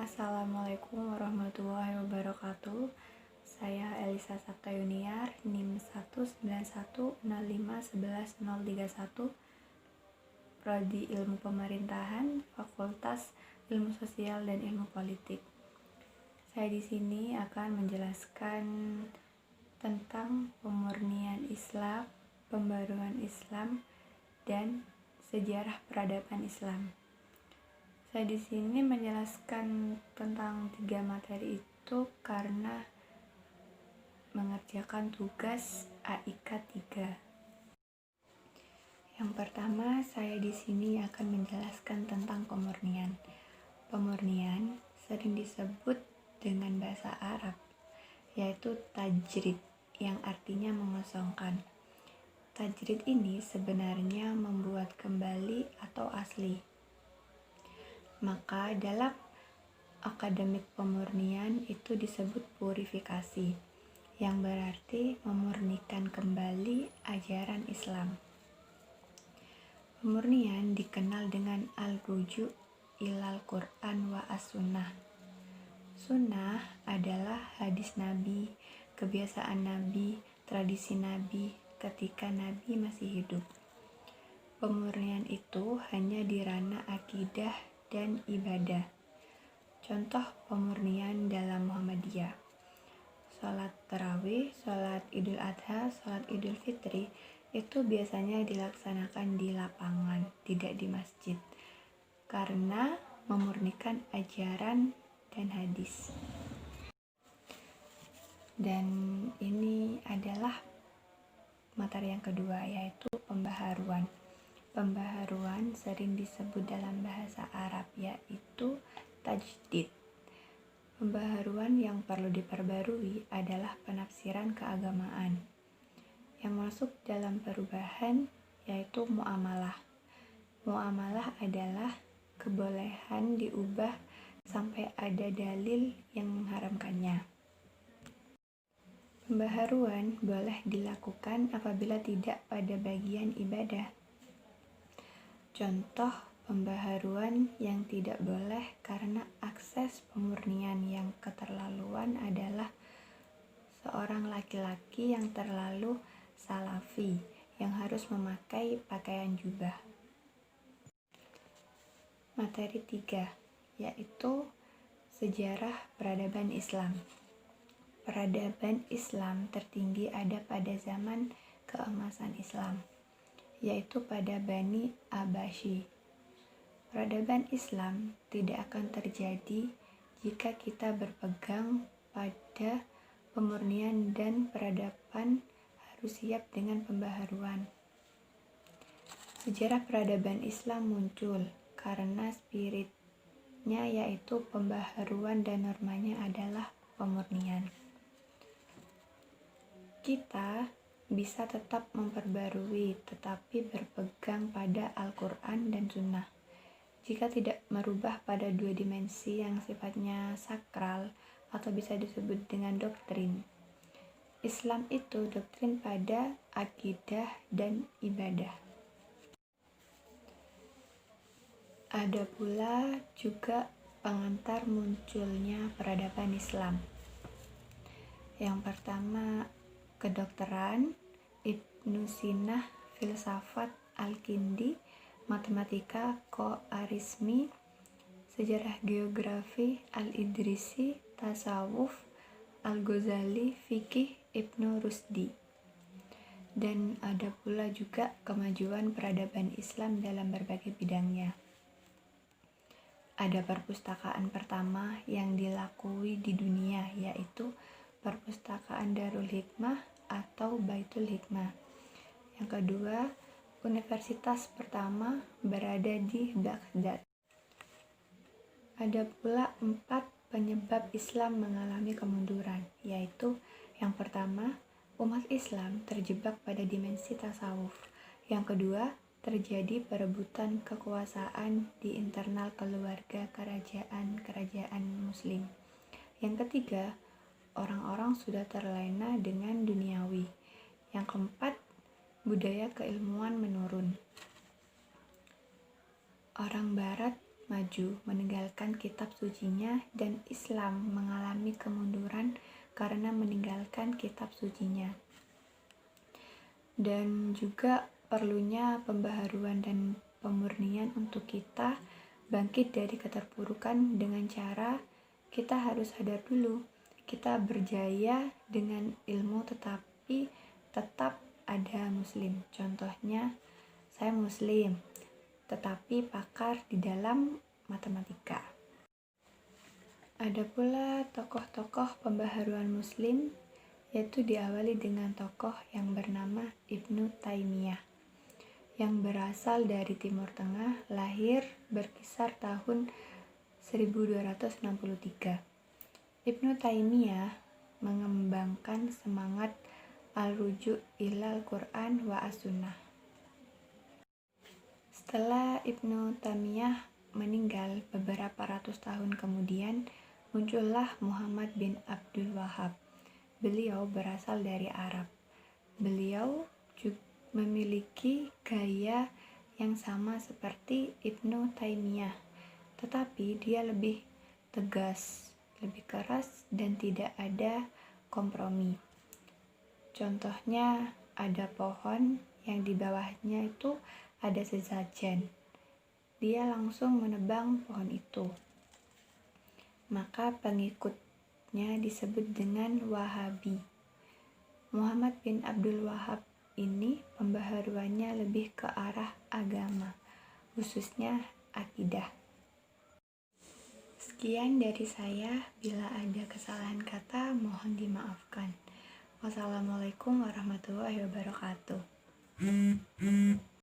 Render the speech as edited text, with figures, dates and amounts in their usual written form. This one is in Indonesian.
Assalamualaikum warahmatullahi wabarakatuh. Saya Elisa Sabta Yuniar, NIM 19105111031, Prodi Ilmu Pemerintahan, Fakultas Ilmu Sosial dan Ilmu Politik. Saya di sini akan menjelaskan tentang pemurnian Islam, pembaruan Islam, dan sejarah peradaban Islam. Saya di sini menjelaskan tentang 3 materi itu karena mengerjakan tugas AIK 3. Yang pertama, saya di sini akan menjelaskan tentang pemurnian. Pemurnian sering disebut dengan bahasa Arab, yaitu tajrid, yang artinya mengosongkan. Tajrid ini sebenarnya membuat kembali atau asli. Maka dalam akademik pemurnian itu disebut purifikasi, yang berarti memurnikan kembali ajaran Islam. Pemurnian dikenal dengan al-ruju' ilal Qur'an wa as-sunnah. Sunnah adalah hadis Nabi, kebiasaan Nabi, tradisi Nabi ketika Nabi masih hidup. Pemurnian itu hanya di ranah akidah dan ibadah. Contoh pemurnian dalam Muhammadiyah: sholat tarawih, sholat idul adha, sholat idul fitri itu biasanya dilaksanakan di lapangan, tidak di masjid, karena memurnikan ajaran dan hadis. Dan ini adalah materi yang kedua, yaitu pembaharuan. Pembaharuan sering disebut dalam bahasa Arab, yaitu tajdid. Pembaharuan yang perlu diperbarui adalah penafsiran keagamaan. Yang masuk dalam perubahan yaitu muamalah. Muamalah adalah kebolehan diubah sampai ada dalil yang mengharamkannya. Pembaharuan boleh dilakukan apabila tidak pada bagian ibadah. Contoh pembaharuan yang tidak boleh karena akses pemurnian yang keterlaluan adalah seorang laki-laki yang terlalu salafi yang harus memakai pakaian jubah. Materi 3, yaitu sejarah peradaban Islam. Peradaban Islam tertinggi ada pada zaman keemasan Islam, yaitu pada Bani Abbasyi. Peradaban Islam tidak akan terjadi jika kita berpegang pada pemurnian, dan peradaban harus siap dengan pembaharuan. Sejarah peradaban Islam muncul karena spiritnya yaitu pembaharuan dan normanya adalah pemurnian. Kita bisa tetap memperbarui tetapi berpegang pada Al-Quran dan Sunnah. Jika tidak merubah pada 2 dimensi yang sifatnya sakral atau bisa disebut dengan doktrin. Islam itu doktrin pada akidah dan ibadah. Ada pula juga pengantar munculnya peradaban Islam. Yang pertama, kedokteran, Ibnu Sina, filsafat, Al-Kindi, matematika, Khawarizmi, sejarah geografi, Al-Idrisi, tasawuf, Al-Ghazali, fikih, Ibnu Rusdi. Dan ada pula juga kemajuan peradaban Islam dalam berbagai bidangnya. Ada perpustakaan pertama yang dilakui di dunia, yaitu Perpustakaan Darul Hikmah atau Baitul Hikmah. Yang kedua, universitas pertama berada di Baghdad. Ada pula 4 penyebab Islam mengalami kemunduran, yaitu yang pertama, umat Islam terjebak pada dimensi tasawuf. Yang kedua, terjadi perebutan kekuasaan di internal keluarga kerajaan muslim. Yang ketiga, orang-orang sudah terlena dengan duniawi. Yang keempat, budaya keilmuan menurun. Orang Barat maju meninggalkan kitab sucinya dan Islam mengalami kemunduran karena meninggalkan kitab sucinya. Dan juga perlunya pembaharuan dan pemurnian untuk kita bangkit dari keterpurukan dengan cara kita harus sadar dulu kita berjaya dengan ilmu tetapi tetap ada muslim. Contohnya, saya muslim tetapi pakar di dalam matematika. Ada pula tokoh-tokoh pembaharuan muslim, yaitu diawali dengan tokoh yang bernama Ibnu Taimiyah, yang berasal dari Timur Tengah, lahir berkisar tahun 1263. Ibnu Taimiyah mengembangkan semangat al-ruju' ilal Quran wa as-sunnah. Setelah Ibnu Taimiyah meninggal beberapa ratus tahun kemudian, muncullah Muhammad bin Abdul Wahhab. Beliau berasal dari Arab. Beliau juga memiliki gaya yang sama seperti Ibnu Taimiyah, tetapi dia lebih tegas, lebih keras, dan tidak ada kompromi. Contohnya, ada pohon yang di bawahnya itu ada sesajen. Dia langsung menebang pohon itu. Maka pengikutnya disebut dengan Wahabi. Muhammad bin Abdul Wahhab ini pembaharuannya lebih ke arah agama, khususnya akidah. Sekian dari saya. Bila ada kesalahan kata, mohon dimaafkan. Wassalamualaikum warahmatullahi wabarakatuh.